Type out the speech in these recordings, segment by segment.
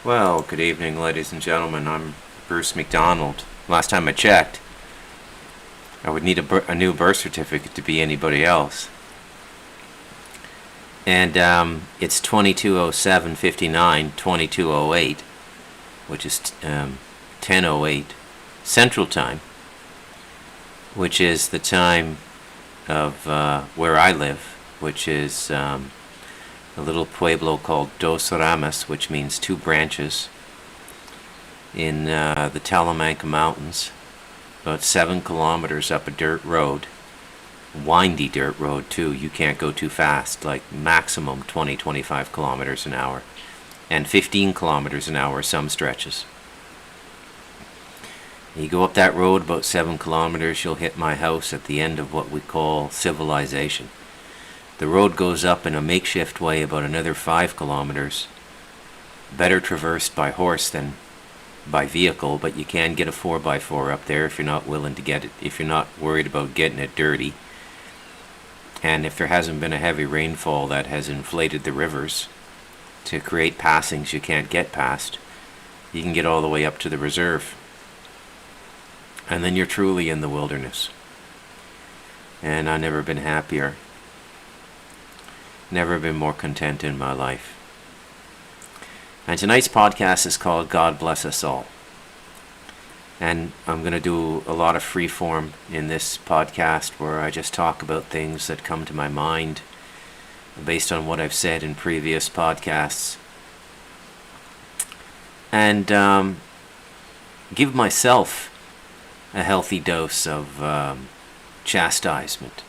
Well, good evening, ladies and gentlemen. I'm Bruce McDonald. Last time I checked, I would need a new birth certificate to be anybody else. And it's 220759, 2208, which is 10:08 Central Time, which is the time of where I live, which is a little pueblo called Dos Ramas, which means two branches, in the Talamanca Mountains, about 7 kilometers up a dirt road, windy dirt road too. You can't go too fast, like maximum 20-25 kilometers an hour, and 15 kilometers an hour some stretches. You go up that road about 7 kilometers, you'll hit my house at the end of what we call civilization. The road goes up in a makeshift way about another 5 kilometers, better traversed by horse than by vehicle, but you can get a 4x4 up there if you're not willing to get it, if you're not worried about getting it dirty. And if there hasn't been a heavy rainfall that has inflated the rivers to create passings you can't get past, you can get all the way up to the reserve. And then you're truly in the wilderness. And I've never been happier. Never been more content in my life. And tonight's podcast is called God Bless Us All. And I'm going to do a lot of free form in this podcast where I just talk about things that come to my mind based on what I've said in previous podcasts. And give myself a healthy dose of chastisement,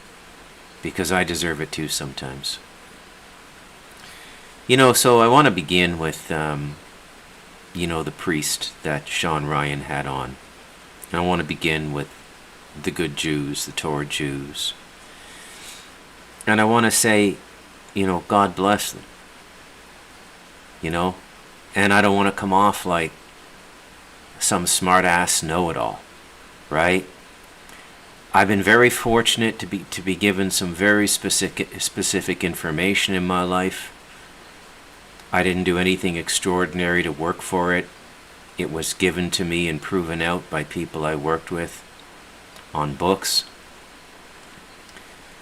because I deserve it too sometimes. So I want to begin with, the priest that Sean Ryan had on. I want to begin with the good Jews, the Torah Jews. And I want to say, God bless them. And I don't want to come off like some smart-ass know-it-all, right? I've been very fortunate to be given some very specific information in my life. I didn't do anything extraordinary to work for it. It was given to me and proven out by people I worked with on books.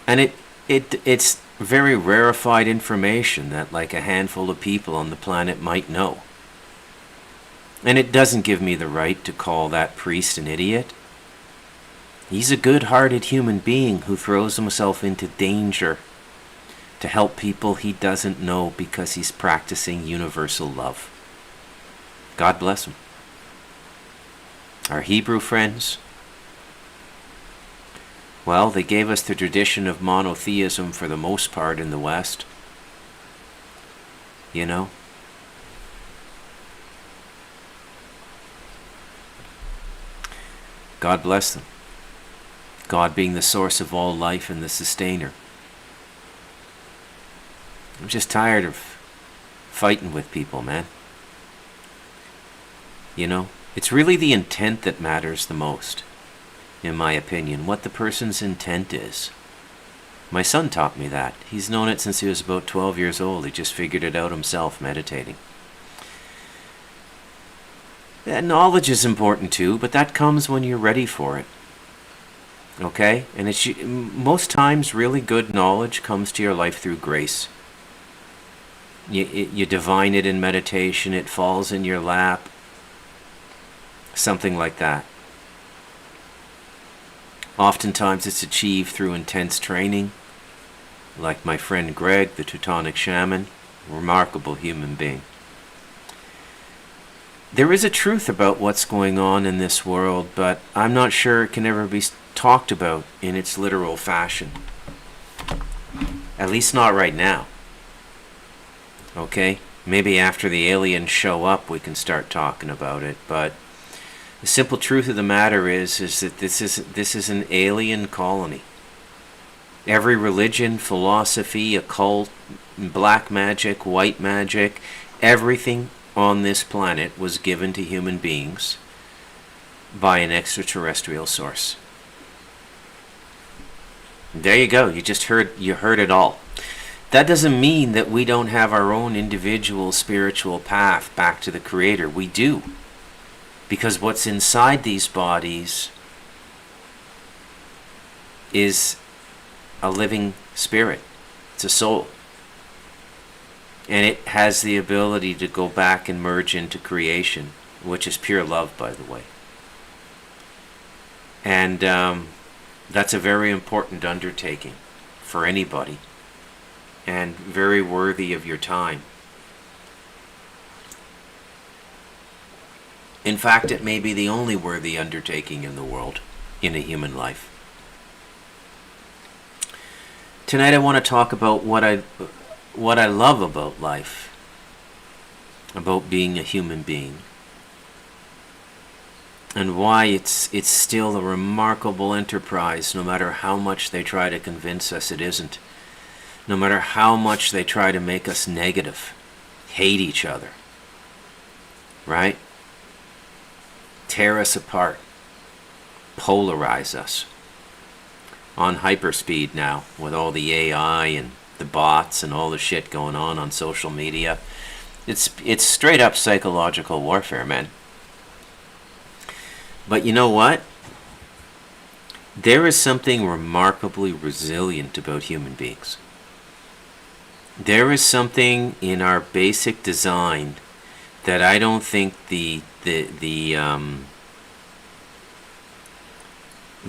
And it's very rarefied information that like a handful of people on the planet might know. And it doesn't give me the right to call that priest an idiot. He's a good-hearted human being who throws himself into danger to help people he doesn't know because he's practicing universal love. God bless him. Our Hebrew friends, well, they gave us the tradition of monotheism for the most part in the West. God bless them. God being the source of all life and the sustainer. I'm just tired of fighting with people, man. It's really the intent that matters the most, in my opinion, what the person's intent is. My son taught me that. He's known it since he was about 12 years old. He just figured it out himself, meditating. Knowledge is important too, but that comes when you're ready for it. Okay? And most times really good knowledge comes to your life through grace. You divine it in meditation, it falls in your lap, something like that. Oftentimes it's achieved through intense training, like my friend Greg, the Teutonic shaman, remarkable human being. There is a truth about what's going on in this world, but I'm not sure it can ever be talked about in its literal fashion. At least not right now. Okay? Maybe after the aliens show up we can start talking about it, but the simple truth of the matter is that this is an alien colony. Every religion, philosophy, occult, black magic, white magic, everything on this planet was given to human beings by an extraterrestrial source. There you go. You heard it all. That doesn't mean that we don't have our own individual spiritual path back to the Creator. We do. Because what's inside these bodies is a living spirit. It's a soul. And it has the ability to go back and merge into creation, which is pure love, by the way. And that's a very important undertaking for anybody, and very worthy of your time. In fact, it may be the only worthy undertaking in the world, in a human life. Tonight I want to talk about what I love about life, about being a human being, and why it's still a remarkable enterprise, no matter how much they try to convince us it isn't, no matter how much they try to make us negative, hate each other, right? Tear us apart, polarize us. On hyperspeed now, with all the AI and the bots and all the shit going on social media. It's straight up psychological warfare, man. But you know what? There is something remarkably resilient about human beings. There is something in our basic design that I don't think the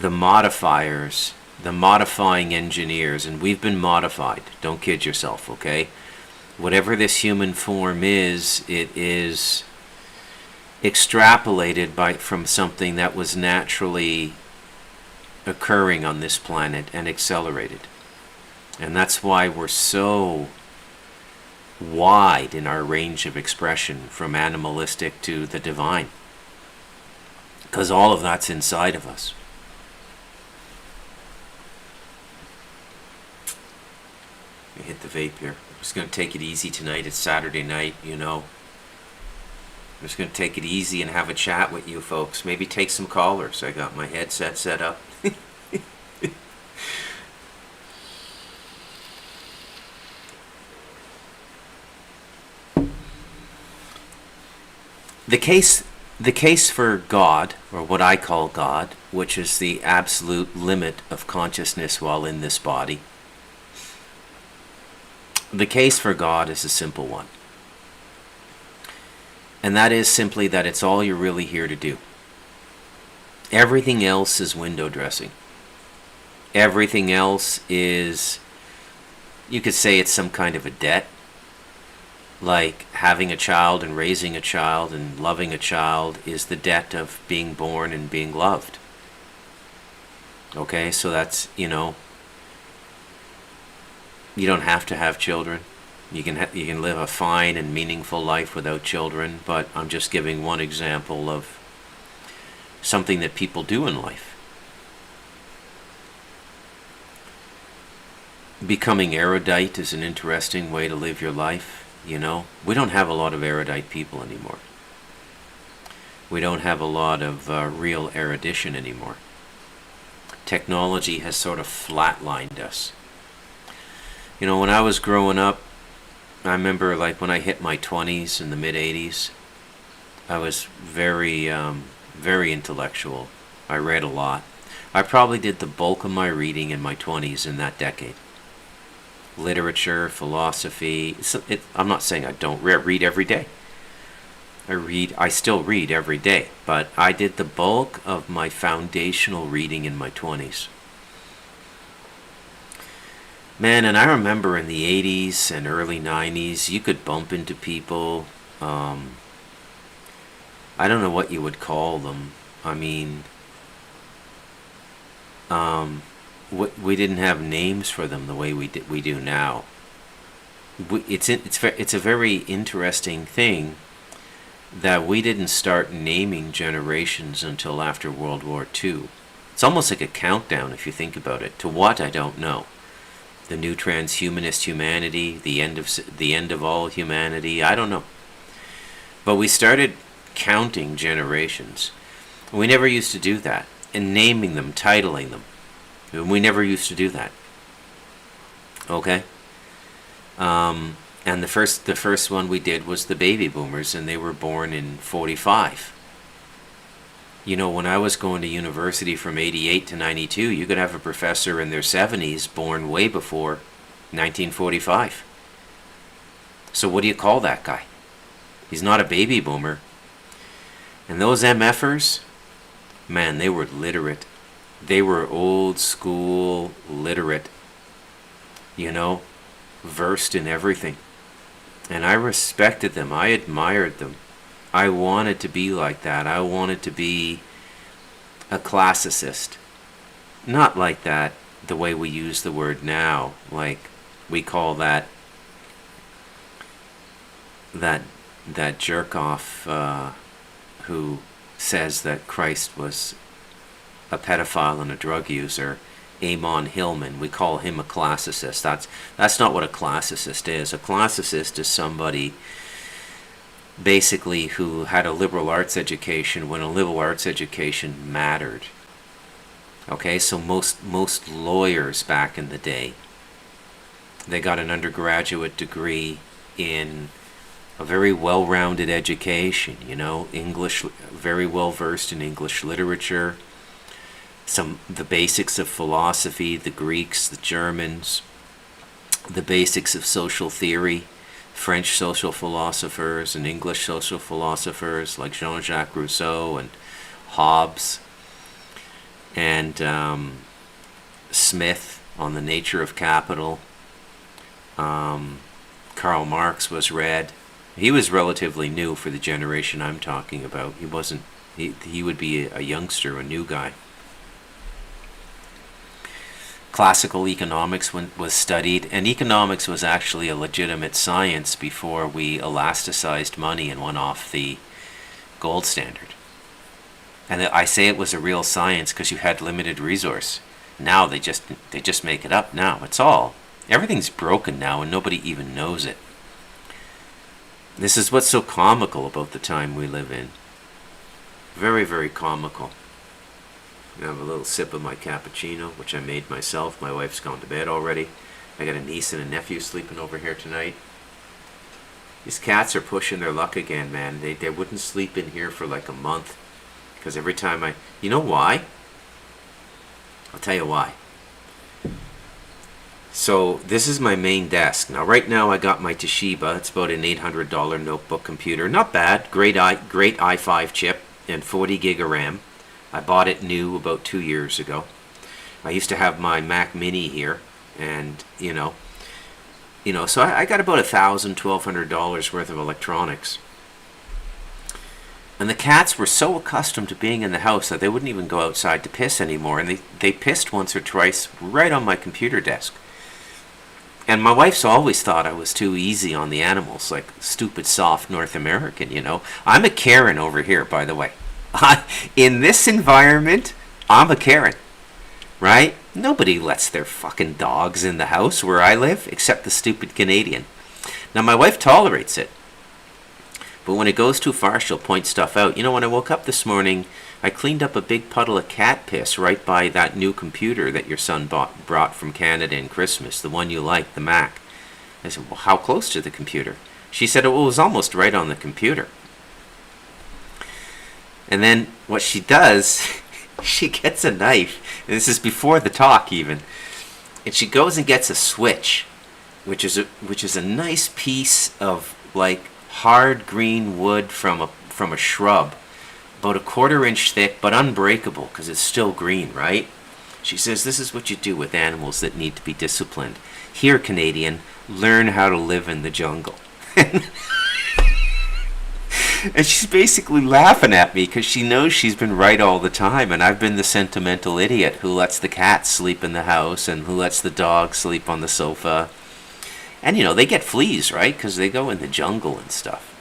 modifiers, the modifying engineers, and we've been modified, don't kid yourself, okay? Whatever this human form is, it is extrapolated from something that was naturally occurring on this planet and accelerated. And that's why we're so wide in our range of expression, from animalistic to the divine, because all of that's inside of us. Let me hit the vape here. I'm just going to take it easy tonight. It's Saturday night, you know. I'm just going to take it easy and have a chat with you folks. Maybe take some callers. I got my headset set up. The case for God, or what I call God, which is the absolute limit of consciousness while in this body, the case for God is a simple one. And that is simply that it's all you're really here to do. Everything else is window dressing. Everything else is, you could say it's some kind of a debt. Like having a child and raising a child and loving a child is the debt of being born and being loved. Okay, so that's, you know, you don't have to have children. You can live a fine and meaningful life without children, but I'm just giving one example of something that people do in life. Becoming erudite is an interesting way to live your life. You know, we don't have a lot of erudite people anymore. We don't have a lot of real erudition anymore. Technology has sort of flatlined us. You know, when I was growing up, I remember like when I hit my 20s in the mid-80s, I was very intellectual. I read a lot. I probably did the bulk of my reading in my 20s in that decade. Literature, philosophy. I'm not saying I don't read every day. I still read every day, but I did the bulk of my foundational reading in my 20s. Man, and I remember in the 80s and early 90s, you could bump into people. I don't know what you would call them. I mean, we didn't have names for them the way we do now. It's a very interesting thing that we didn't start naming generations until after World War II. It's almost like a countdown if you think about it. To what, I don't know. The new transhumanist humanity, the end of all humanity, I don't know. But we started counting generations. We never used to do that, and naming them, titling them. We never used to do that. Okay? And the first one we did was the baby boomers, and they were born in 45. You know, when I was going to university from 88 to 92, you could have a professor in their 70s born way before 1945. So what do you call that guy? He's not a baby boomer. And those MFers, man, they were literate. They were old school literate, you know, versed in everything. And I respected them. I admired them. I wanted to be like that. I wanted to be a classicist. Not like that, the way we use the word now. Like, we call that jerk off who says that Christ was a pedophile and a drug user, Amon Hillman. We call him a classicist. That's not what a classicist is. A classicist is somebody basically who had a liberal arts education when a liberal arts education mattered. Okay, so most lawyers back in the day, they got an undergraduate degree in a very well-rounded education, you know, English, very well versed in English literature, the basics of philosophy, the Greeks, the Germans, the basics of social theory, French social philosophers and English social philosophers like Jean-Jacques Rousseau and Hobbes, and Smith on the nature of capital. Karl Marx was read. He was relatively new for the generation I'm talking about. He wasn't. He would be a youngster, a new guy. Classical economics was studied, and economics was actually a legitimate science before we elasticized money and went off the gold standard. And I say it was a real science because you had limited resource. Now they just make it up now. Everything's broken now and nobody even knows it. This is what's so comical about the time we live in. Very, very comical. I have a little sip of my cappuccino, which I made myself. My wife's gone to bed already. I got a niece and a nephew sleeping over here tonight. These cats are pushing their luck again, man. They wouldn't sleep in here for like a month. Because every time you know why? I'll tell you why. So this is my main desk. Now right now I got my Toshiba. It's about an $800 notebook computer. Not bad. Great i5 chip and 40 gig of RAM. I bought it new about 2 years ago. I used to have my Mac Mini here, and so I got about $1,000-$1,200 worth of electronics. And the cats were so accustomed to being in the house that they wouldn't even go outside to piss anymore, and they pissed once or twice right on my computer desk. And my wife's always thought I was too easy on the animals, like stupid soft North American, you know. I'm a Karen over here, by the way. In this environment, I'm a Karen, right? Nobody lets their fucking dogs in the house where I live, except the stupid Canadian. Now, my wife tolerates it, but when it goes too far, she'll point stuff out. You know, when I woke up this morning, I cleaned up a big puddle of cat piss right by that new computer that your son brought from Canada in Christmas, the one you like, the Mac. I said, well, how close to the computer? She said, well, it was almost right on the computer. And then what she does, she gets a knife, and this is before the talk even, and she goes and gets a switch, which is a nice piece of like hard green wood from a shrub, about a 1/4 inch thick, but unbreakable because it's still green, right? She says, this is what you do with animals that need to be disciplined. Here, Canadian, learn how to live in the jungle. And she's basically laughing at me because she knows she's been right all the time, and I've been the sentimental idiot who lets the cats sleep in the house and who lets the dog sleep on the sofa. And, they get fleas, right? Because they go in the jungle and stuff.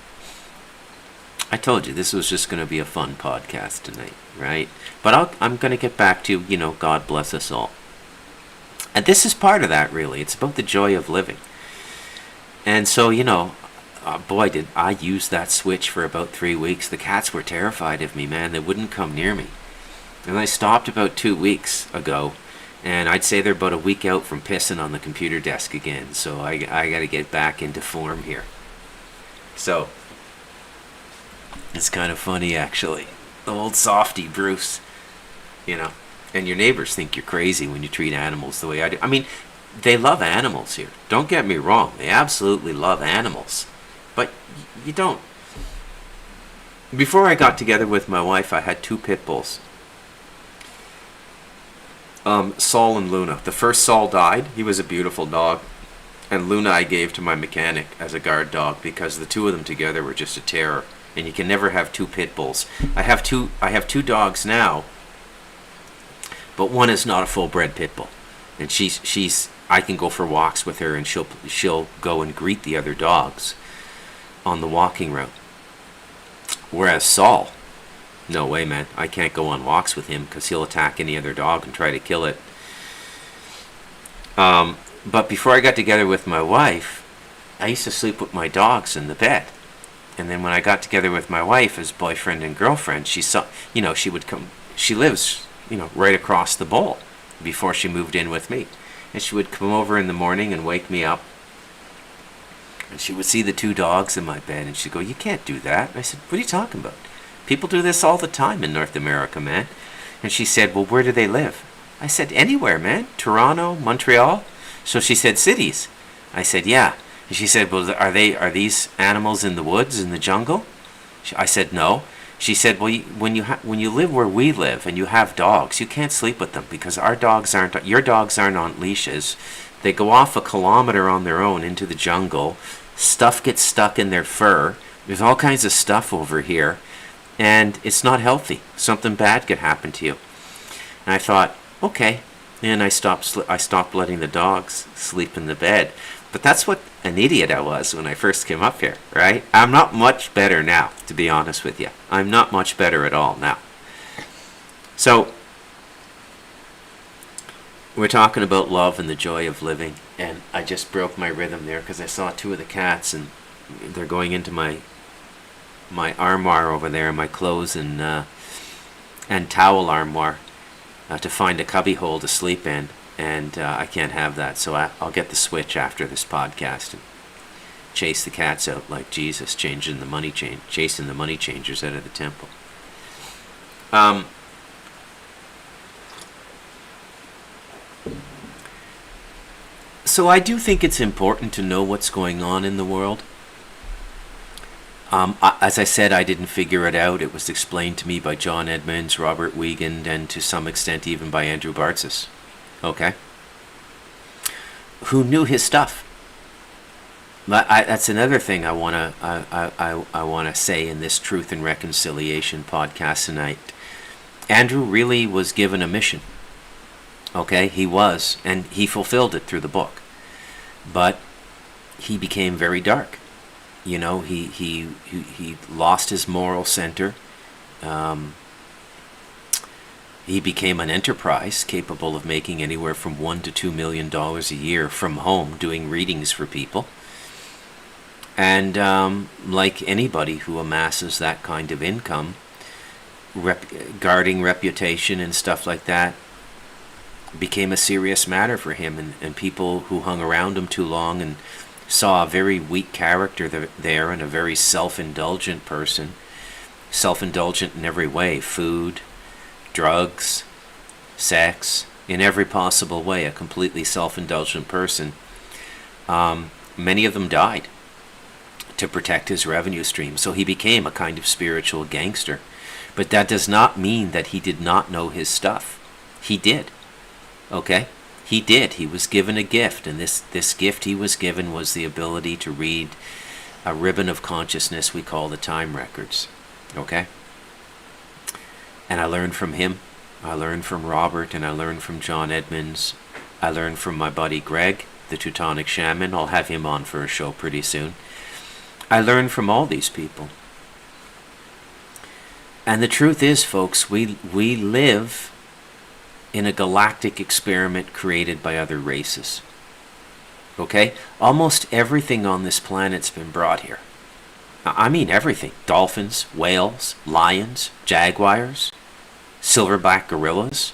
I told you this was just going to be a fun podcast tonight, right? But I'm going to get back to, God bless us all. And this is part of that, really. It's about the joy of living. And so, boy, did I use that switch for about 3 weeks. The cats were terrified of me, man. They wouldn't come near me. And I stopped about 2 weeks ago. And I'd say they're about a week out from pissing on the computer desk again. So I got to get back into form here. So it's kind of funny, actually. The old softy, Bruce. You know, and your neighbors think you're crazy when you treat animals the way I do. I mean, they love animals here. Don't get me wrong. They absolutely love animals. But you don't. Before I got together with my wife, I had 2 pit bulls. Saul and Luna. The first Saul died. He was a beautiful dog. And Luna I gave to my mechanic as a guard dog because the 2 of them together were just a terror. And you can never have 2 pit bulls. I have two dogs now, but one is not a full-bred pit bull. And she's I can go for walks with her, and she'll go and greet the other dogs on the walking route. Whereas Saul, no way, man. I can't go on walks with him because he'll attack any other dog and try to kill it. But before I got together with my wife, I used to sleep with my dogs in the bed. And then when I got together with my wife as boyfriend and girlfriend, she would come. She lives, right across the bowl before she moved in with me. And she would come over in the morning and wake me up. And she would see the 2 dogs in my bed, and she'd go, "You can't do that." And I said, "What are you talking about? People do this all the time in North America, man." And she said, "Well, where do they live?" I said, "Anywhere, man. Toronto, Montreal." So she said, "Cities." I said, "Yeah." And she said, "Well, are these animals in the woods, in the jungle?" I said, "No." She said, "Well, when you live where we live and you have dogs, you can't sleep with them because your dogs aren't on leashes. They go off a kilometer on their own into the jungle. Stuff gets stuck in their fur. There's all kinds of stuff over here, and it's not healthy. Something bad could happen to you." And I thought, okay. And I stopped letting the dogs sleep in the bed. But that's what an idiot I was when I first came up here, right? I'm not much better now, to be honest with you. I'm not much better at all now. So, we're talking about love and the joy of living, and I just broke my rhythm there because I saw 2 of the cats, and they're going into my armoire over there, my clothes and towel armoire, to find a cubby hole to sleep in. And I can't have that, so I'll get the switch after this podcast and chase the cats out like Jesus, chasing the money changers out of the temple. So I do think it's important to know what's going on in the world. As I said, I didn't figure it out. It was explained to me by John Edmonds, Robert Wiegand, and to some extent even by Andrew Bartzis. Okay, who knew his stuff? That's another thing I wanna say in this Truth and Reconciliation podcast tonight. Andrew really was given a mission. Okay, he was, and he fulfilled it through the book. But he became very dark. He lost his moral center. He became an enterprise capable of making anywhere from $1 to $2 million a year from home doing readings for people. And like anybody who amasses that kind of income, guarding reputation and stuff like that became a serious matter for him. And people who hung around him too long and saw a very weak character there and a very self-indulgent person, self-indulgent in every way, food, drugs, sex, in every possible way, a completely self-indulgent person. Many of them died to protect his revenue stream. So he became a kind of spiritual gangster. But that does not mean that he did not know his stuff. He did. Okay? He did. He was given a gift, and this gift he was given was the ability to read a ribbon of consciousness we call the time records. Okay? And I learned from him, I learned from Robert, and I learned from John Edmonds. I learned from my buddy Greg, the Teutonic Shaman. I'll have him on for a show pretty soon. I learned from all these people. And the truth is, folks, we live in a galactic experiment created by other races. Okay? Almost everything on this planet's been brought here. I mean everything. Dolphins, whales, lions, jaguars, silverback gorillas.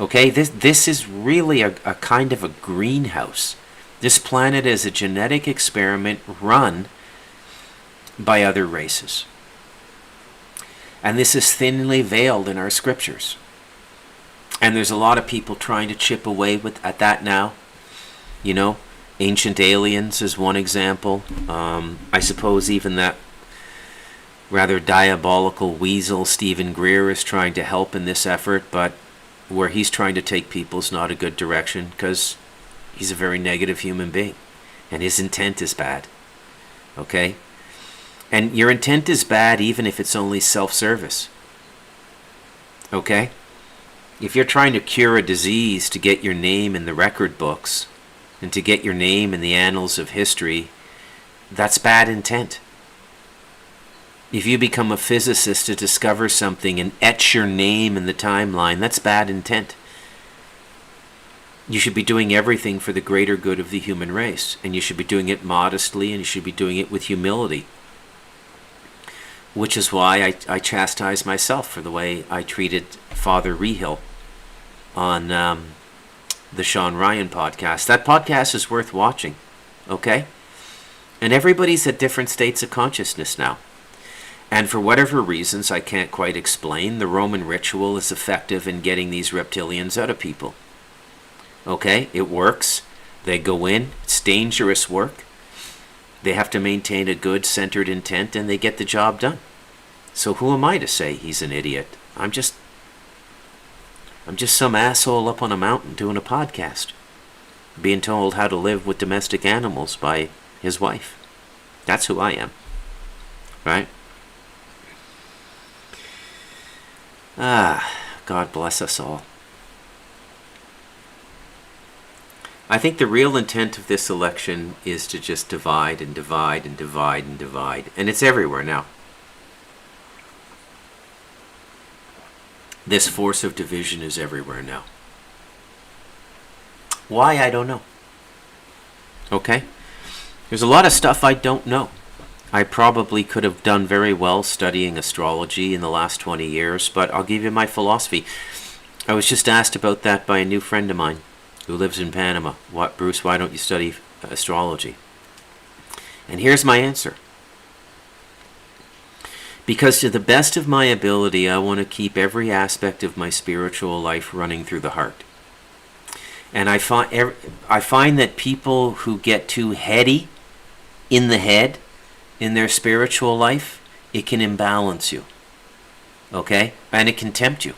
Okay, this is really a kind of a greenhouse. This planet is a genetic experiment run by other races. And this is thinly veiled in our scriptures. And there's a lot of people trying to chip away at that now. You know, Ancient Aliens is one example. I suppose even that rather diabolical weasel Stephen Greer is trying to help in this effort, but where he's trying to take people is not a good direction, because he's a very negative human being and his intent is bad. Okay? And your intent is bad even if it's only self-service. Okay? If you're trying to cure a disease to get your name in the record books and to get your name in the annals of history, that's bad intent. If you become a physicist to discover something and etch your name in the timeline, that's bad intent. You should be doing everything for the greater good of the human race, and you should be doing it modestly, and you should be doing it with humility. Which is why I chastise myself for the way I treated Father Rehill on the Sean Ryan podcast. That podcast is worth watching, okay? And everybody's at different states of consciousness now. And for whatever reasons I can't quite explain, the Roman ritual is effective in getting these reptilians out of people. Okay, it works. They go in, it's dangerous work. They have to maintain a good centered intent and they get the job done. So who am I to say he's an idiot? I'm just some asshole up on a mountain doing a podcast, being told how to live with domestic animals by his wife. That's who I am. Right? God bless us all. I think the real intent of this election is to just divide and divide and divide and divide. And it's everywhere now. This force of division is everywhere now. Why, I don't know. Okay? There's a lot of stuff I don't know. I probably could have done very well studying astrology in the last 20 years, but I'll give you my philosophy. I was just asked about that by a new friend of mine who lives in Panama. Bruce, why don't you study astrology? And here's my answer. Because to the best of my ability, I want to keep every aspect of my spiritual life running through the heart. And I find that people who get too heady in the head in their spiritual life, it can imbalance you. Okay? And it can tempt you.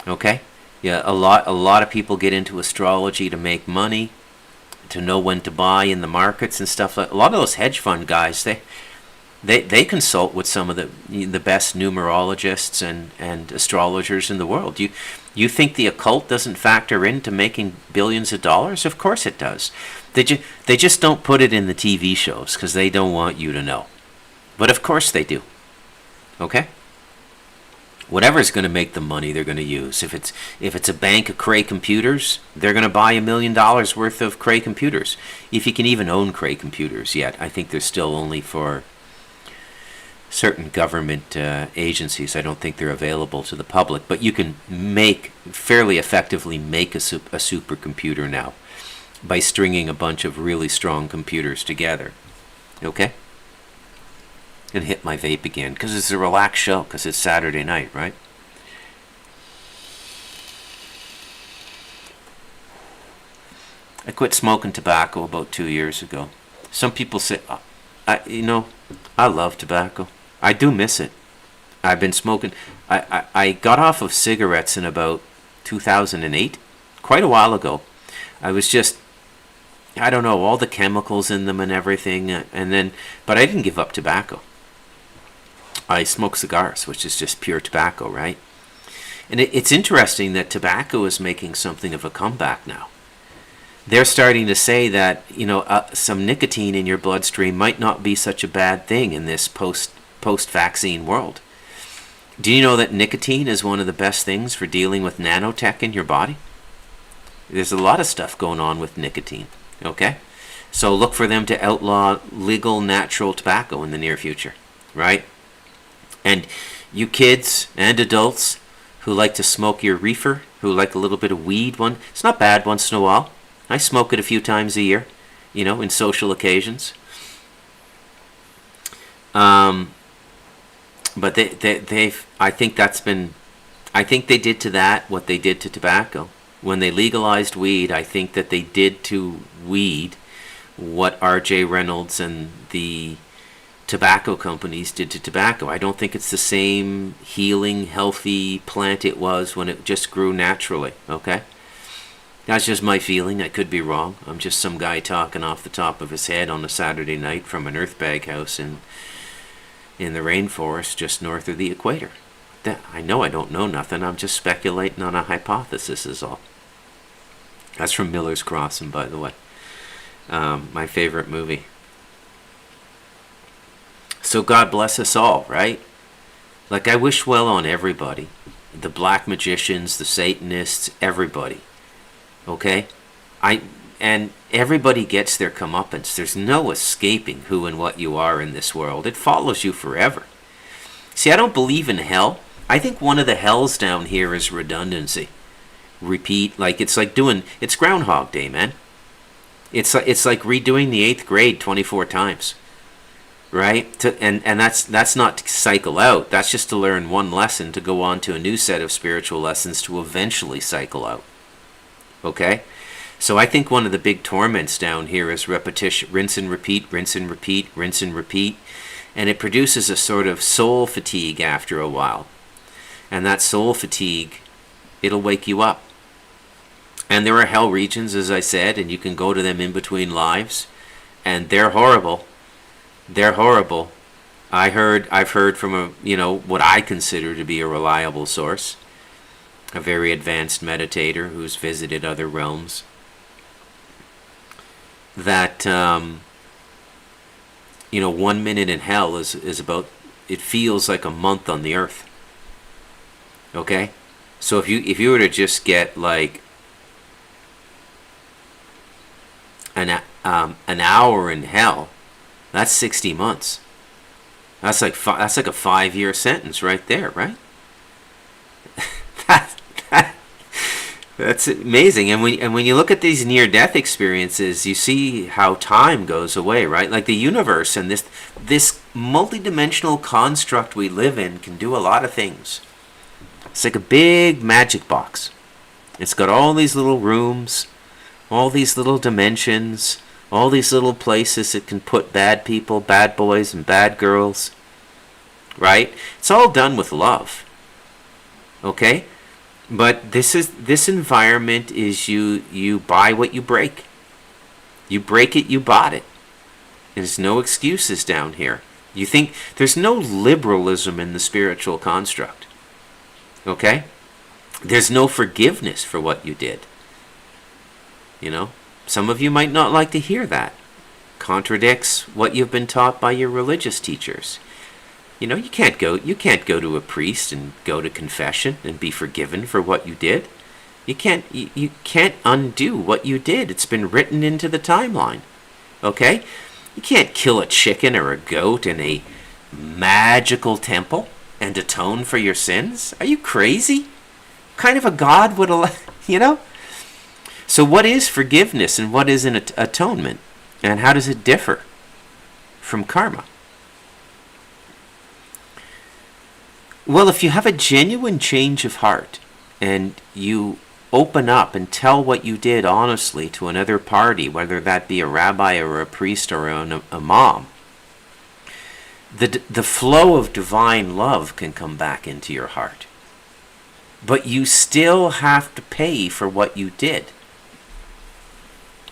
Okay? Yeah, a lot of people get into astrology to make money, to know when to buy in the markets and stuff like. A lot of those hedge fund guys, they consult with some of the best numerologists and astrologers in the world. You think the occult doesn't factor into making billions of dollars? Of course it does. They just don't put it in the TV shows because they don't want you to know. But of course they do. Okay? Whatever's going to make the money they're going to use. If it's a bank of Cray computers, they're going to buy $1 million worth of Cray computers. If you can even own Cray computers yet. I think they're still only for certain government agencies. I don't think they're available to the public, but you can fairly effectively make a supercomputer now by stringing a bunch of really strong computers together. Okay? And hit my vape again, because it's a relaxed show, because it's Saturday night, right? I quit smoking tobacco about 2 years ago. Some people say, I love tobacco. I do miss it. I've been smoking. I got off of cigarettes in about 2008, quite a while ago. I was just, I don't know, all the chemicals in them and everything, but I didn't give up tobacco. I smoke cigars, which is just pure tobacco, right? And it's interesting that tobacco is making something of a comeback now. They're starting to say that, some nicotine in your bloodstream might not be such a bad thing in this post-vaccine world. Do you know that nicotine is one of the best things for dealing with nanotech in your body? There's a lot of stuff going on with nicotine, okay? So look for them to outlaw legal natural tobacco in the near future, right? And you kids and adults who like to smoke your reefer, who like a little bit of weed. It's not bad once in a while. I smoke it a few times a year, in social occasions. But I think I think they did to that what they did to tobacco. When they legalized weed, I think that they did to weed what R.J. Reynolds and the tobacco companies did to tobacco. I don't think it's the same healing, healthy plant it was when it just grew naturally, okay? That's just my feeling. I could be wrong. I'm just some guy talking off the top of his head on a Saturday night from an earthbag house in the rainforest just north of the equator. I know I don't know nothing. I'm just speculating on a hypothesis is all. That's from Miller's Crossing, by the way. My favorite movie. So God bless us all, right? Like, I wish well on everybody. The black magicians, the Satanists, everybody. Okay? And everybody gets their comeuppance. There's no escaping who and what you are in this world. It follows you forever. See, I don't believe in hell. I think one of the hells down here is redundancy. Repeat, it's Groundhog Day, man. It's like redoing the 8th grade 24 times. Right? And that's not to cycle out. That's just to learn one lesson to go on to a new set of spiritual lessons to eventually cycle out. Okay? So I think one of the big torments down here is repetition, rinse and repeat, rinse and repeat, rinse and repeat. And it produces a sort of soul fatigue after a while. And that soul fatigue, it'll wake you up. And there are hell regions, as I said, and you can go to them in between lives. And they're horrible. They're horrible. I've heard from what I consider to be a reliable source, a very advanced meditator who's visited other realms, that 1 minute in hell is about, it feels like a month on the earth. Okay, so if you were to just get like an hour in hell, that's 60 months. That's like a 5-year sentence right there, right? That's amazing. And when you look at these near-death experiences, you see how time goes away, right? Like the universe and this multidimensional construct we live in can do a lot of things. It's like a big magic box. It's got all these little rooms, all these little dimensions, all these little places it can put bad people, bad boys, and bad girls. Right? It's all done with love. Okay? But this environment is you buy what you break. You break it, you bought it. There's no excuses down here. You think there's no liberalism in the spiritual construct. Okay? There's no forgiveness for what you did. Some of you might not like to hear that. Contradicts what you've been taught by your religious teachers. You can't go to a priest and go to confession and be forgiven for what you did. You can't undo what you did. It's been written into the timeline. Okay? You can't kill a chicken or a goat in a magical temple and atone for your sins. Are you crazy? What kind of a God would allow, So what is forgiveness and what is an atonement? And how does it differ from karma? Well, if you have a genuine change of heart and you open up and tell what you did honestly to another party, whether that be a rabbi or a priest or an imam, the flow of divine love can come back into your heart. But you still have to pay for what you did.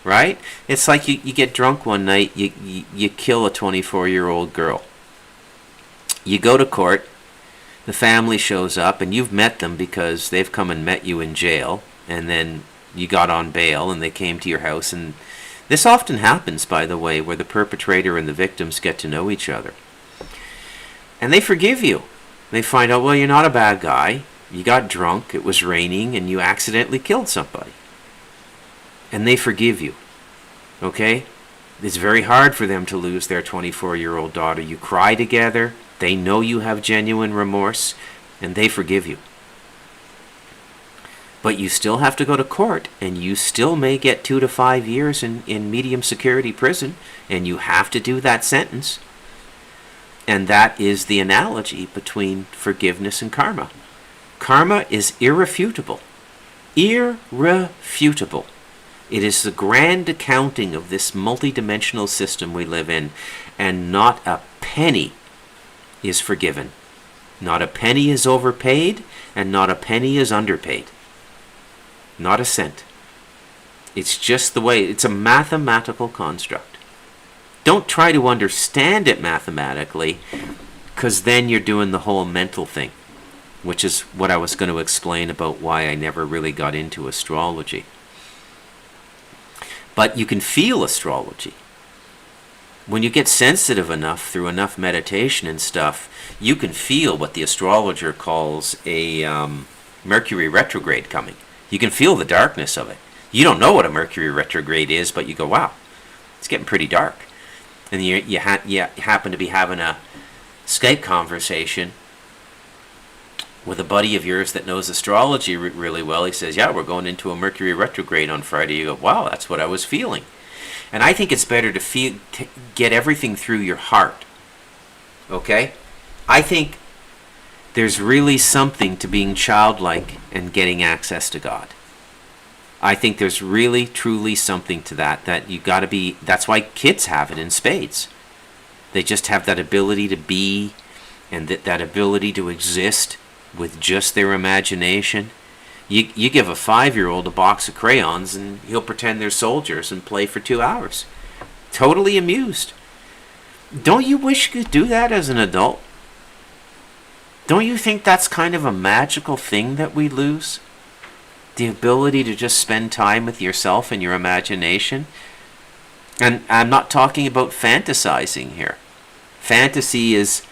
Right? It's like you get drunk one night, you kill a 24-year-old girl. You go to court, the family shows up, and you've met them because they've come and met you in jail, and then you got on bail, and they came to your house. And this often happens, by the way, where the perpetrator and the victims get to know each other. And they forgive you. They find out, well, you're not a bad guy. You got drunk, it was raining, and you accidentally killed somebody. And they forgive you. Okay? It's very hard for them to lose their 24-year-old daughter. You cry together. They know you have genuine remorse, and they forgive you. But you still have to go to court, and you still may get 2 to 5 years in medium security prison, and you have to do that sentence. And that is the analogy between forgiveness and karma. Karma is irrefutable. Irrefutable. It is the grand accounting of this multidimensional system we live in, and not a penny is forgiven. Not a penny is overpaid, and not a penny is underpaid. Not a cent. It's just the way, it's a mathematical construct. Don't try to understand it mathematically, because then you're doing the whole mental thing, which is what I was going to explain about why I never really got into astrology. But you can feel astrology. When you get sensitive enough through enough meditation and stuff, you can feel what the astrologer calls a Mercury retrograde coming. You can feel the darkness of it. You don't know what a Mercury retrograde is, but you go, wow, it's getting pretty dark. And you happen to be having a Skype conversation with a buddy of yours that knows astrology really well. He says, yeah, we're going into a Mercury retrograde on Friday. You go, wow, that's what I was feeling. And I think it's better to get everything through your heart. Okay? I think there's really something to being childlike and getting access to God. I think there's really, truly something to that you got to be. That's why kids have it in spades. They just have that ability to be, and that ability to exist with just their imagination. You give a 5-year-old a box of crayons and he'll pretend they're soldiers and play for 2 hours. Totally amused. Don't you wish you could do that as an adult? Don't you think that's kind of a magical thing that we lose? The ability to just spend time with yourself and your imagination? And I'm not talking about fantasizing here. Fantasy is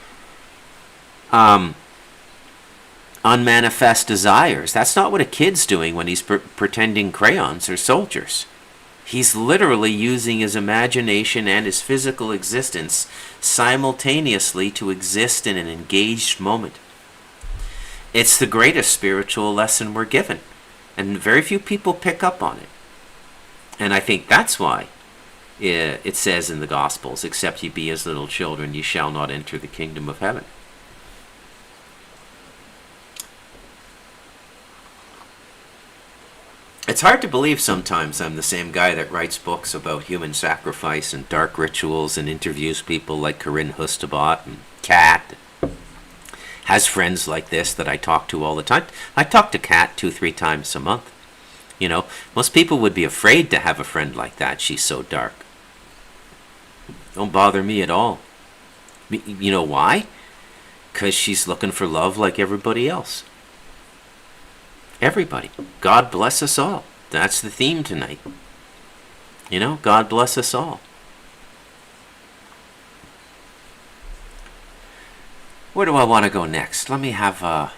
unmanifest desires. That's not what a kid's doing when he's pretending crayons are soldiers. He's literally using his imagination and his physical existence simultaneously to exist in an engaged moment. It's the greatest spiritual lesson we're given, and very few people pick up on it. And I think that's why it says in the Gospels, except ye be as little children, ye shall not enter the kingdom of heaven. It's hard to believe sometimes I'm the same guy that writes books about human sacrifice and dark rituals and interviews people like Corinne Hustebot and Kat. Has friends like this that I talk to all the time. I talk to Kat 2-3 times a month. You know, most people would be afraid to have a friend like that. She's so dark. Don't bother me at all. You know why? Because she's looking for love like everybody else. Everybody. God bless us all. That's the theme tonight. You know, God bless us all. Where do I want to go next? Let me have a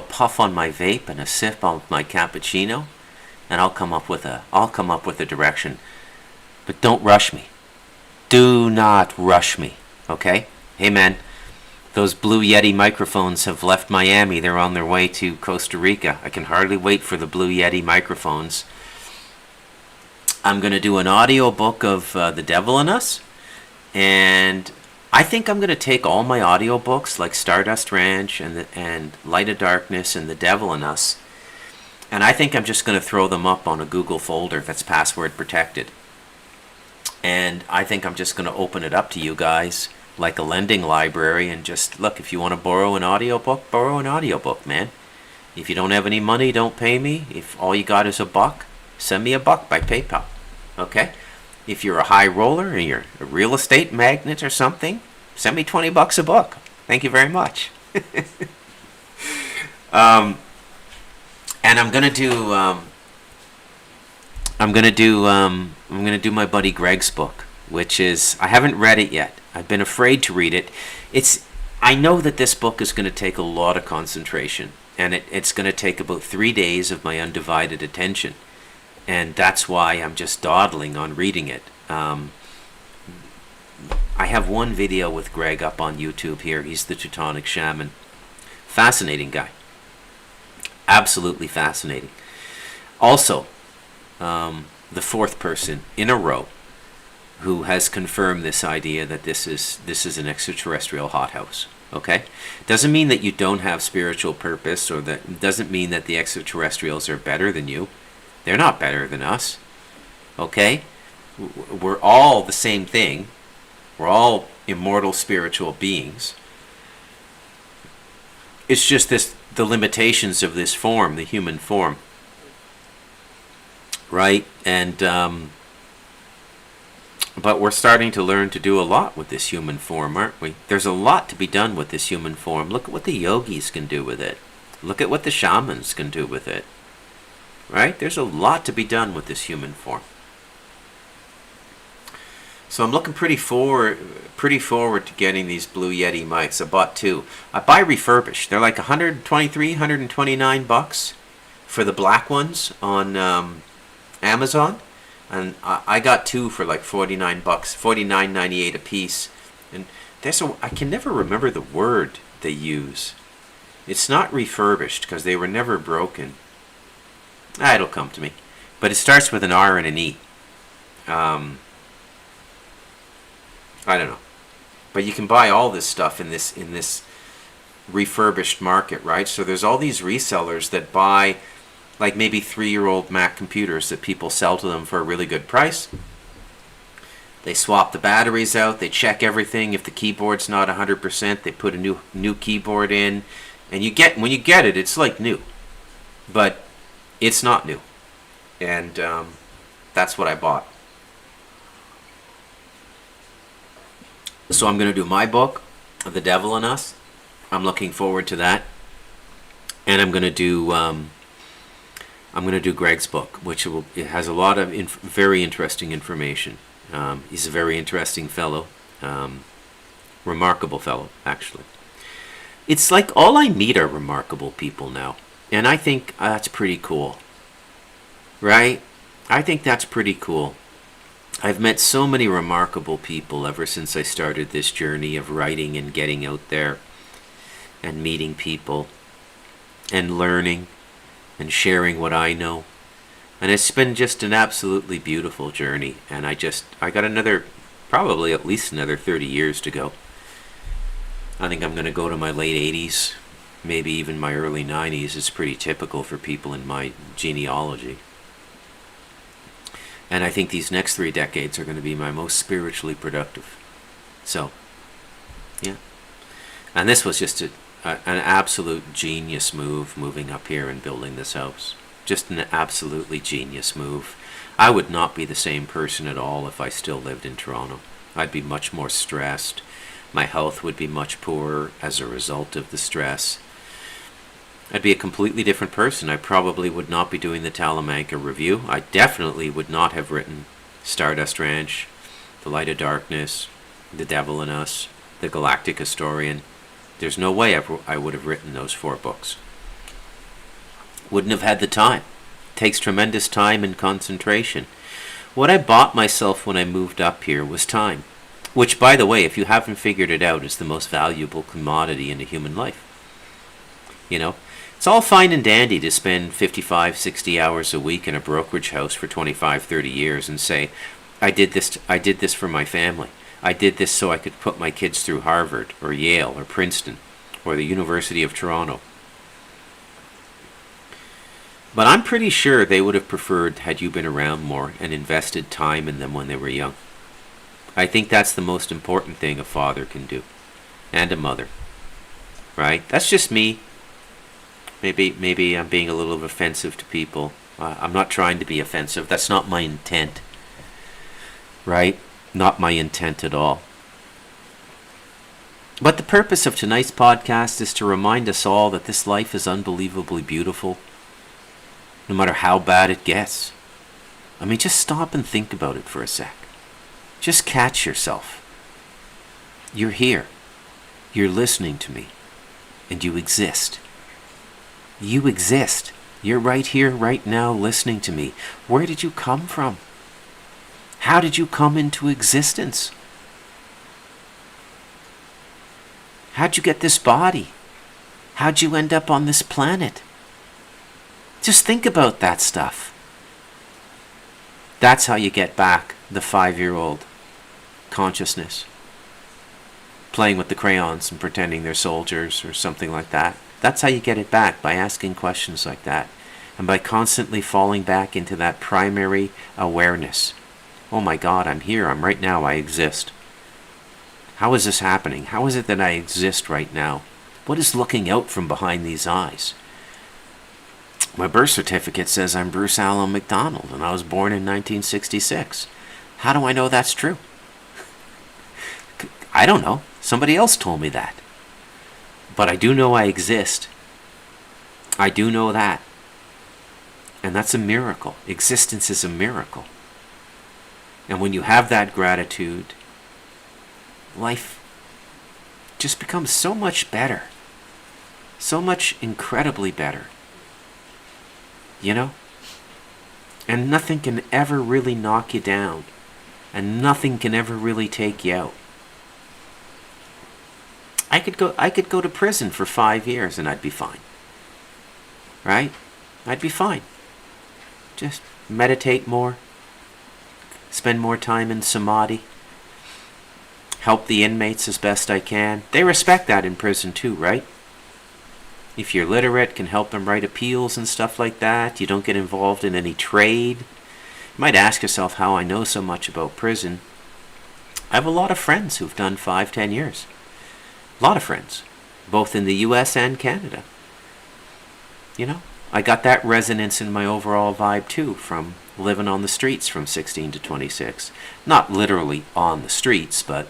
puff on my vape and a sip on my cappuccino, and I'll come up with a direction. But don't rush me. Do not rush me. Okay? Hey man, those Blue Yeti microphones have left Miami. They're on their way to Costa Rica. I can hardly wait for the Blue Yeti microphones. I'm going to do an audio book of The Devil in Us, and I think I'm going to take all my audiobooks like Stardust Ranch and Light of Darkness and The Devil in Us, and I think I'm just going to throw them up on a Google folder that's password protected. And I think I'm just going to open it up to you guys like a lending library and just, look, if you want to borrow an audiobook, man. If you don't have any money, don't pay me. If all you got is $1, send me $1 by PayPal. Okay? If you're a high roller or you're a real estate magnate or something, send me $20 a book. Thank you very much. And I'm gonna do my buddy Greg's book, which is, I haven't read it yet. I've been afraid to read it. I know that this book is going to take a lot of concentration, and it's going to take about 3 days of my undivided attention. And that's why I'm just dawdling on reading it. I have one video with Greg up on YouTube here. He's the Teutonic Shaman. Fascinating guy. Absolutely fascinating. Also, the fourth person in a row who has confirmed this idea that this is an extraterrestrial hothouse. Okay? Doesn't mean that you don't have spiritual purpose, or that doesn't mean that the extraterrestrials are better than you. They're not better than us. Okay? We're all the same thing. We're all immortal spiritual beings. It's just the limitations of this form, the human form. Right? And but we're starting to learn to do a lot with this human form, aren't we? There's a lot to be done with this human form. Look at what the yogis can do with it. Look at what the shamans can do with it. Right? There's a lot to be done with this human form. So I'm looking pretty forward to getting these Blue Yeti mics. I bought two. I buy refurbished. They're like 123, 129 bucks for the black ones on Amazon. And I got two for like 49 bucks, 49.98 a piece. And I can never remember the word they use. It's not refurbished because they were never broken. It'll come to me. But it starts with an R and an E. I don't know. But you can buy all this stuff in this refurbished market, right? So there's all these resellers that buy like maybe 3-year-old Mac computers that people sell to them for a really good price. They swap the batteries out, they check everything. If the keyboard's not 100%, they put a new keyboard in, and when you get it, it's like new. But it's not new. And that's what I bought. So I'm going to do my book, The Devil in Us. I'm looking forward to that. And I'm going to do Greg's book, it has a lot of very interesting information. He's a very interesting fellow, remarkable fellow, actually. It's like all I meet are remarkable people now, and I think that's pretty cool, right? I think that's pretty cool. I've met so many remarkable people ever since I started this journey of writing and getting out there and meeting people and learning and sharing what I know. And it's been just an absolutely beautiful journey. And I got probably at least another 30 years to go. I think I'm going to go to my late 80s, maybe even my early 90s. It's pretty typical for people in my genealogy. And I think these next 3 decades are going to be my most spiritually productive. So, yeah. And this was just an absolute genius move, moving up here and building this house. Just an absolutely genius move. I would not be the same person at all if I still lived in Toronto. I'd be much more stressed. My health would be much poorer as a result of the stress. I'd be a completely different person. I probably would not be doing the Talamanca Review. I definitely would not have written Stardust Ranch, The Light of Darkness, The Devil in Us, The Galactic Historian. There's no way I would have written those 4 books. Wouldn't have had the time. Takes tremendous time and concentration. What I bought myself when I moved up here was time. Which, by the way, if you haven't figured it out, is the most valuable commodity in a human life. You know? It's all fine and dandy to spend 55, 60 hours a week in a brokerage house for 25, 30 years and say, I did this for my family. I did this so I could put my kids through Harvard or Yale or Princeton or the University of Toronto. But I'm pretty sure they would have preferred had you been around more and invested time in them when they were young. I think that's the most important thing a father can do. And a mother. Right? That's just me. Maybe I'm being a little offensive to people. I'm not trying to be offensive. That's not my intent. Right? Not my intent at all. But the purpose of tonight's podcast is to remind us all that this life is unbelievably beautiful, no matter how bad it gets. I mean, just stop and think about it for a sec. Just catch yourself. You're here. You're listening to me. And you exist. You exist. You're right here, right now, listening to me. Where did you come from? How did you come into existence? How'd you get this body? How'd you end up on this planet? Just think about that stuff. That's how you get back the 5-year-old consciousness. Playing with the crayons and pretending they're soldiers or something like that. That's how you get it back, by asking questions like that. And by constantly falling back into that primary awareness. Oh my God, I'm here, I'm right now, I exist. How is this happening? How is it that I exist right now? What is looking out from behind these eyes? My birth certificate says I'm Bruce Allen McDonald and I was born in 1966. How do I know that's true? I don't know. Somebody else told me that. But I do know I exist. I do know that. And that's a miracle. Existence is a miracle. And when you have that gratitude, life just becomes so much better. So much incredibly better. You know? And nothing can ever really knock you down. And nothing can ever really take you out. I could go to prison for 5 years and I'd be fine. Right? I'd be fine. Just meditate more. Spend more time in samadhi. Help the inmates as best I can. They respect that in prison too, right? If you're literate, can help them write appeals and stuff like that. You don't get involved in any trade. You might ask yourself how I know so much about prison. I have a lot of friends who've done 5-10 years. A lot of friends, both in the US and Canada. You know, I got that resonance in my overall vibe too, from living on the streets from 16 to 26. Not literally on the streets, but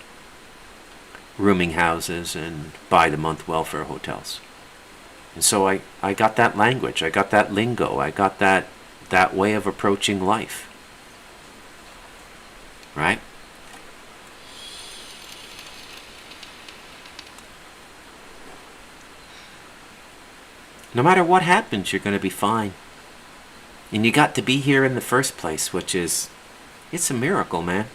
rooming houses and by-the-month welfare hotels. And so I got that language, I got that lingo, I got that way of approaching life. Right? No matter what happens, you're going to be fine. And you got to be here in the first place, which is, it's a miracle, man.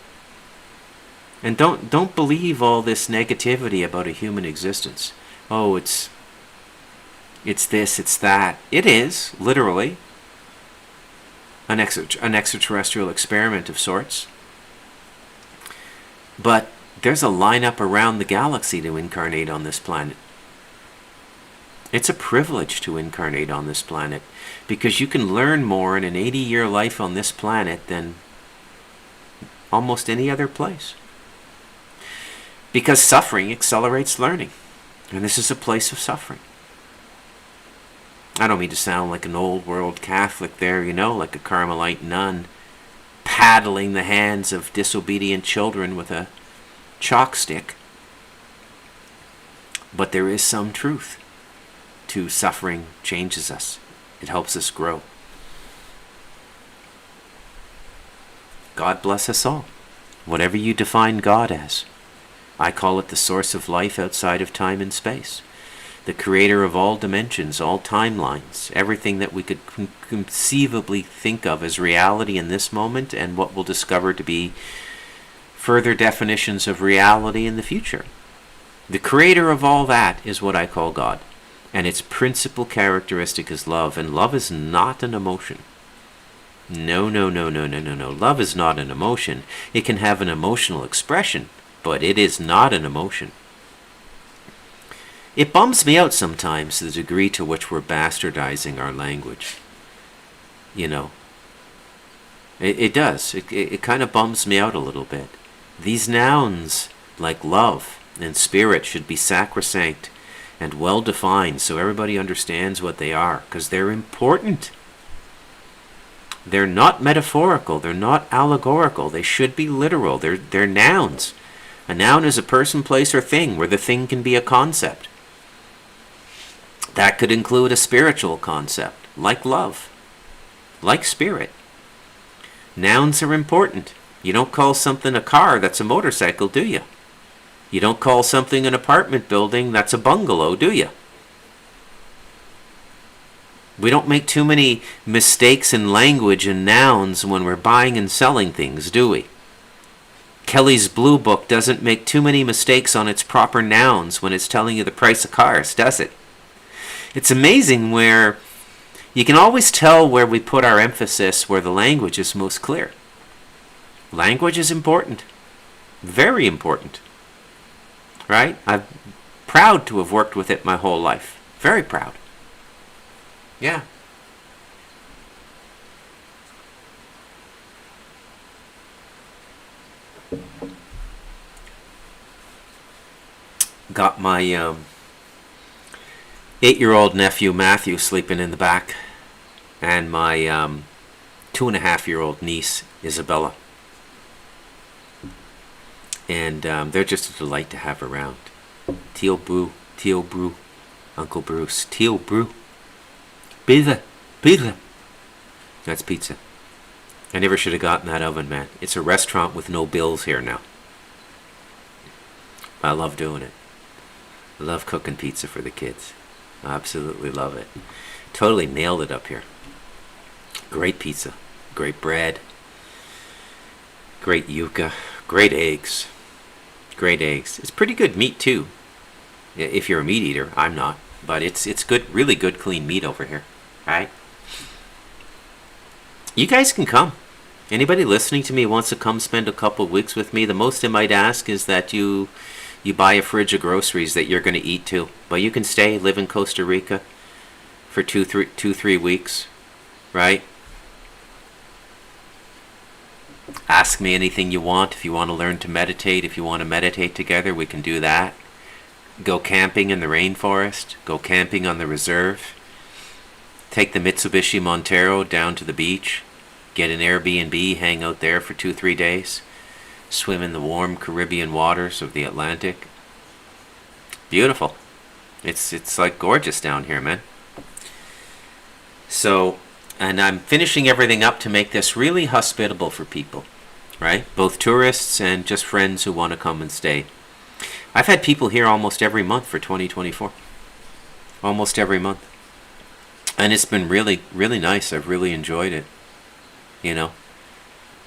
And don't believe all this negativity about a human existence. Oh, it's this, it's that. It is, literally, an extraterrestrial experiment of sorts. But there's a lineup around the galaxy to incarnate on this planet. It's a privilege to incarnate on this planet, because you can learn more in an 80-year life on this planet than almost any other place. Because suffering accelerates learning, and this is a place of suffering. I don't mean to sound like an old world Catholic there, you know, like a Carmelite nun paddling the hands of disobedient children with a chalk stick. But there is some truth to suffering. Changes us. It helps us grow. God bless us all. Whatever you define God as. I call it the source of life outside of time and space. The creator of all dimensions, all timelines, everything that we could conceivably think of as reality in this moment, and what we'll discover to be further definitions of reality in the future. The creator of all that is what I call God. And its principal characteristic is love. And love is not an emotion. No. Love is not an emotion. It can have an emotional expression, but it is not an emotion. It bums me out sometimes, the degree to which we're bastardizing our language. You know. It does. It kind of bums me out a little bit. These nouns, like love and spirit, should be sacrosanct and well defined so everybody understands what they are, because they're important. They're not metaphorical, they're not allegorical, they should be literal. They're nouns. A noun is a person, place, or thing, where the thing can be a concept. That could include a spiritual concept, like love, like spirit. Nouns are important. You don't call something a car that's a motorcycle, do you? You don't call something an apartment building that's a bungalow, do you? We don't make too many mistakes in language and nouns when we're buying and selling things, do we? Kelly's Blue Book doesn't make too many mistakes on its proper nouns when it's telling you the price of cars, does it? It's amazing where You can always tell where we put our emphasis, where the language is most clear. Language is important. Very important. Right? I'm proud to have worked with it my whole life. Very proud. Yeah. Got my 8-year-old nephew Matthew sleeping in the back, and my 2.5-year-old niece Isabella. And they're just a delight to have around. Teal Brew, Uncle Bruce, Teal Brew. Pizza. That's pizza. I never should have gotten that oven, man. It's a restaurant with no bills here now. I love doing it. I love cooking pizza for the kids. I absolutely love it. Totally nailed it up here. Great pizza. Great bread. Great yuca. Great eggs. Great eggs. It's pretty good meat too. If you're a meat eater, I'm not. But it's good, really good clean meat over here. Right? You guys can come. Anybody listening to me wants to come spend a couple of weeks with me, the most I might ask is that you buy a fridge of groceries that you're going to eat too. But you can stay, live in Costa Rica for 3 weeks, right? Ask me anything you want. If you want to learn to meditate, if you want to meditate together, we can do that. Go camping in the rainforest. Go camping on the reserve. Take the Mitsubishi Montero down to the beach. Get an Airbnb, hang out there for 2-3 days. Swim in the warm Caribbean waters of the Atlantic. Beautiful. It's like gorgeous down here, man. So, and I'm finishing everything up to make this really hospitable for people, right? Both tourists and just friends who want to come and stay. I've had people here almost every month for 2024. Almost every month. And it's been really, really nice. I've really enjoyed it. You know?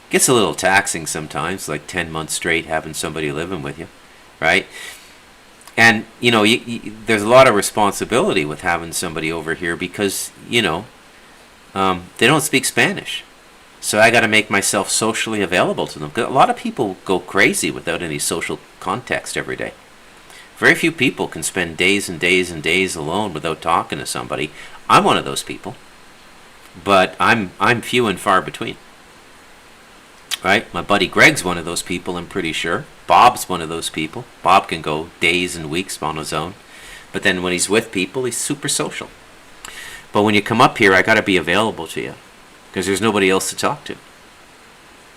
Gets a little taxing sometimes, like 10 months straight having somebody living with you, right? And, you know, there's a lot of responsibility with having somebody over here because, you know, they don't speak Spanish. So I got to make myself socially available to them. 'Cause a lot of people go crazy without any social context every day. Very few people can spend days and days and days alone without talking to somebody. I'm one of those people. But I'm few and far between. Right? My buddy Greg's one of those people, I'm pretty sure. Bob's one of those people. Bob can go days and weeks on his own. But then when he's with people, he's super social. But when you come up here, I got to be available to you. Because there's nobody else to talk to.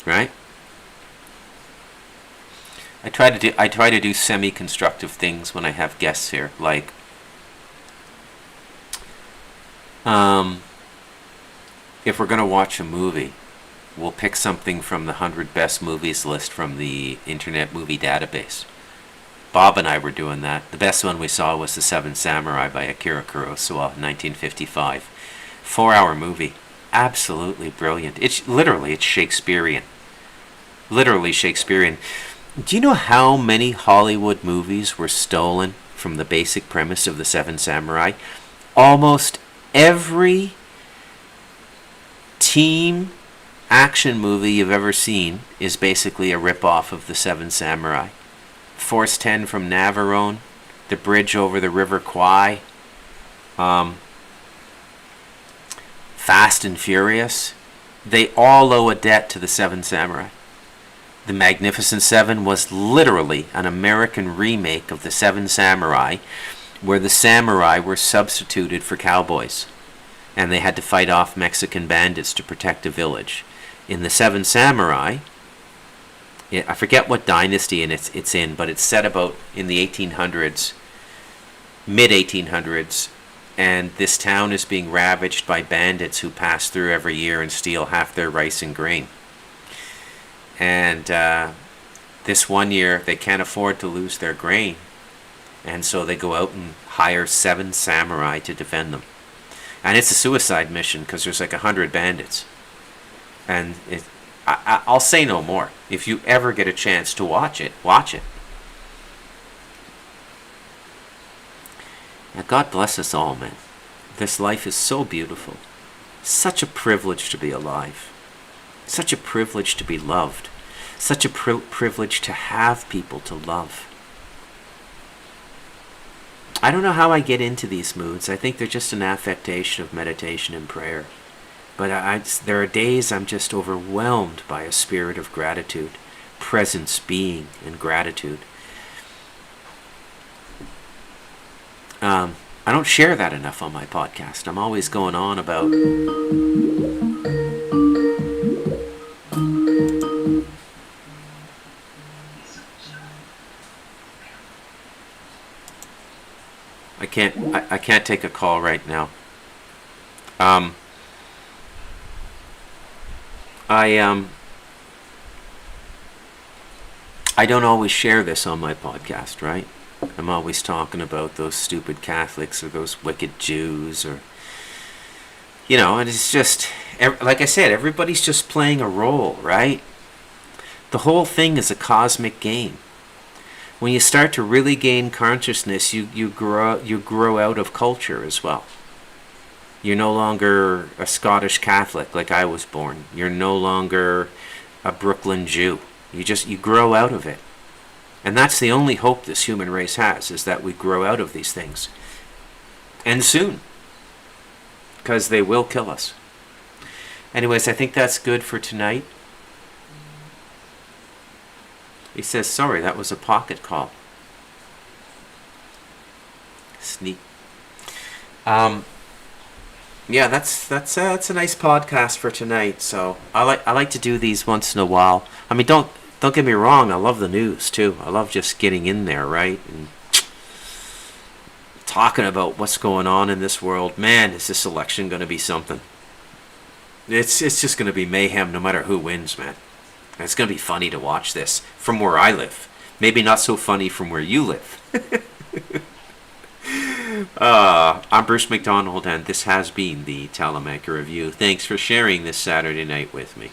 Right? I try to do semi-constructive things when I have guests here. Like, if we're going to watch a movie, we'll pick something from the 100 best movies list from the Internet Movie Database. Bob and I were doing that. The best one we saw was The Seven Samurai by Akira Kurosawa, 1955. 4-hour movie. Absolutely brilliant. It's Shakespearean. Literally Shakespearean. Do you know how many Hollywood movies were stolen from the basic premise of The Seven Samurai? Almost every team action movie you've ever seen is basically a rip-off of The Seven Samurai. Force 10 from Navarone, The Bridge Over the River Kwai, Fast and Furious. They all owe a debt to The Seven Samurai. The Magnificent Seven was literally an American remake of The Seven Samurai, where the samurai were substituted for cowboys, and they had to fight off Mexican bandits to protect a village. In The Seven Samurai, I forget what dynasty it's in, but it's set about in the 1800s, mid-1800s, and this town is being ravaged by bandits who pass through every year and steal half their rice and grain. And this one year, they can't afford to lose their grain, and so they go out and hire 7 samurai to defend them. And it's a suicide mission because there's like 100 bandits. And I'll say no more. If you ever get a chance to watch it, watch it. Now, God bless us all, man. This life is so beautiful. Such a privilege to be alive. Such a privilege to be loved. Such a privilege to have people to love. I don't know how I get into these moods. I think they're just an affectation of meditation and prayer. But there are days I'm just overwhelmed by a spirit of gratitude, presence, being, and gratitude. I don't share that enough on my podcast. I'm always going on about... I can't take a call right now. I don't always share this on my podcast, right? I'm always talking about those stupid Catholics or those wicked Jews or... and it's just... Like I said, everybody's just playing a role, right? The whole thing is a cosmic game. When you start to really gain consciousness, you grow out of culture as well. You're no longer a Scottish Catholic like I was born. You're no longer a Brooklyn Jew. You grow out of it. And that's the only hope this human race has, is that we grow out of these things. And soon. Because they will kill us. Anyways, I think that's good for tonight. He says, sorry, that was a pocket call. Sneak. Yeah, that's a nice podcast for tonight. So I like to do these once in a while. I mean, don't get me wrong. I love the news too. I love just getting in there, right, and talking about what's going on in this world. Man, is this election going to be something? It's just going to be mayhem, no matter who wins, man. And it's going to be funny to watch this from where I live. Maybe not so funny from where you live. I'm Bruce McDonald, and this has been the Talamanca Review. Thanks for sharing this Saturday night with me.